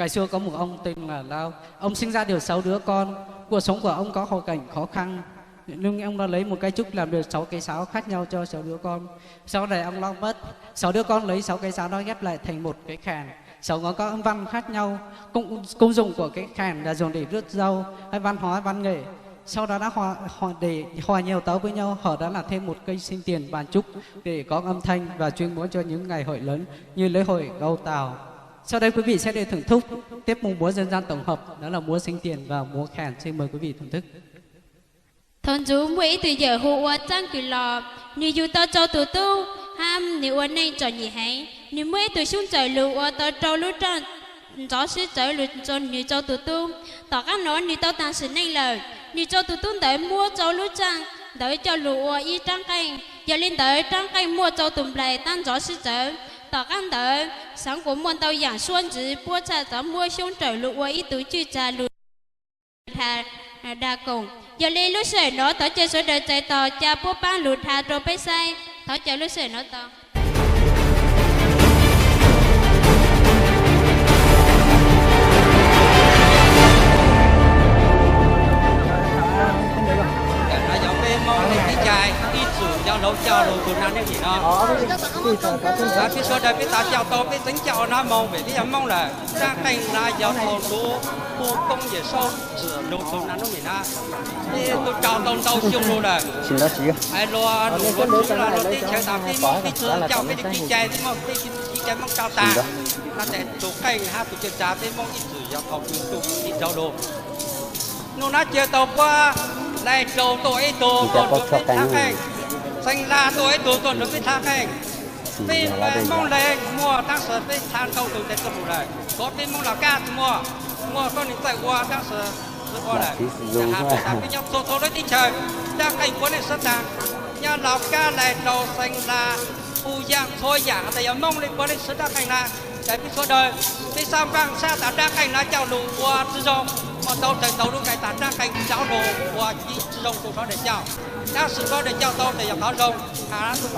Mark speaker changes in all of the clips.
Speaker 1: Ngày xưa có một ông tên là Lao. Ông sinh ra được 6 đứa con. Cuộc sống của ông có hoàn cảnh khó khăn, nhưng ông đã lấy một cái trúc làm được 6 cây sáo khác nhau cho 6 đứa con. Sau này ông Lao mất, 6 đứa con lấy 6 cây sáo đó ghép lại thành một cái kèn. 6 ngón có âm văn khác nhau. Công dụng của cái kèn là dùng để rước dâu hay văn hóa văn nghệ. Sau đó đã để hòa nhiều tấu với nhau, họ đã là thêm một cây sinh tiền bàn trúc để có âm thanh và chuyên múa cho những ngày hội lớn như lễ hội Gâu Tàu. Sau đây quý vị sẽ được thưởng thức tiếp mục múa dân gian tổng hợp, đó là múa sinh tiền và múa kèn. Xin mời quý vị thưởng thức.
Speaker 2: Thôn chú mỗi từ giờ hộ trang cử lò, như dù tao cho tụ tu, ham nếu ở này cho nhị hay, nếu mỗi từ xuống trời lù tao cho lú trang, gió sẽ trời lù cho như cho tụ tu, tao các nói như tao tăng sự này lời, như cho tụ tu tới mua cho lú trang, tới cho lù y trang canh, giờ lên tới trang canh mua cho tụm lại tăng gió sẽ trời. Tỏ căn tới sáng của môn tàu giảng xuân chỉ bố cha giáo mua xuống trời lụ ý tứ chư cha lụ thà đa cùng giờ lên lúc sợi nó tỏ chơi số đời chạy tỏ cha bố ban lụ thà rồi bay say tỏ chơi lúc sợi nó tỏ
Speaker 3: giao lâu chào lâu tụi nó như gì đó. Và phía sau đây phía ta chào to phía tính chào nó mong về cái mong là ra canh là giao thông lúa khu công về sau sửa lâu tụi nó như đó. Thì tôi chào tông tàu siêu luôn rồi. Ai lo luôn là lo đi chơi tàu đi mong đi chơi chào cái đi chơi đi mong đi chơi mong chào ta. Nó sẽ tụ canh ha tụ chơi chào đi mong đi sửa giao thông đi giao đồ. Nó nói chơi tàu qua này trâu tuổi tù còn được biết thác anh xanh ra tuổi tù còn được biết thác anh vì mong lên mua tăng sở biết than câu từ trên cầm này có biết mong là ca mua con những tài qua tăng sở rất qua này chẳng hạn là với nhau số đấy đi chơi đang cảnh quân này rất đáng nhà lão ca này đầu xanh ra u dạng thôi dạng tại mong lên quân này rất đáng cảnh là tại vì số đời vì sao vang xa ta đang cảnh là chào đủ qua tự do mà tàu chạy tàu đúng cái ta đang cảnh chào đồ qua chỉ rồng của nó để chào đang sự có để chào tàu để nhập tháo rồng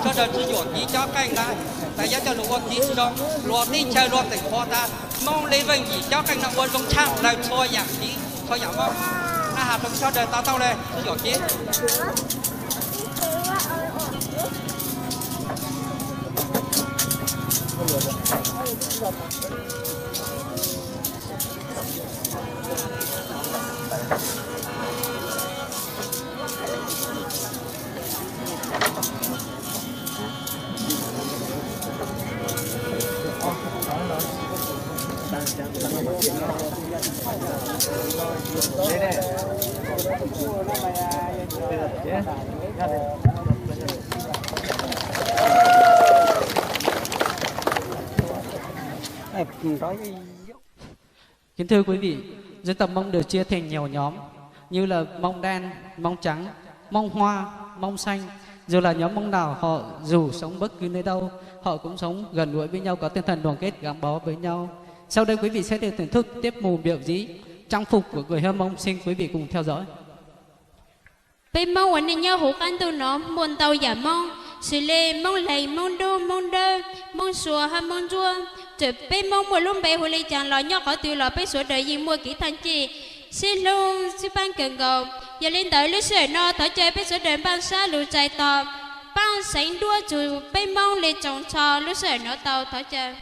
Speaker 3: số đời chỉ dọn chỉ cho cảnh là tại giá cho đủ qua chỉ rồng luật đi chơi luật tỉnh khoa ta mong lấy vinh chỉ cho cảnh là quân công trang lại thôi dạng chỉ thôi dạng mong hạt trong số đời tàu đây chỉ dọn chỉ
Speaker 1: Kính thưa quý vị, dân tộc Mông được chia thành nhiều nhóm như là Mông đen, Mông trắng, Mông hoa, Mông xanh. Dù là nhóm Mông nào, họ dù sống bất cứ nơi đâu, họ cũng sống gần gũi với nhau, có tinh thần đoàn kết gắn bó với nhau. Sau đây quý vị sẽ được thưởng thức tiếp mục biểu diễn trang phục của người Hơ Mông. Xin quý vị cùng theo dõi.
Speaker 2: bên mong anh nhau hữu căn tu nó muôn tàu giả mong xử lê mong lầy mong đô mong đơ mong xùa hay mong chua chụp bên mong một lúc bé hồi lấy chàng lò nhóc có từ lò bé sửa đời gì mua kỹ thành chi xin luôn xin ban cần cầu giờ lên tới lúc sửa nó thở chơi bé sửa đời ban xa lù chạy tò ban sánh đua chủ bên mong lên trồng trò lúc sửa nó tàu thở chơi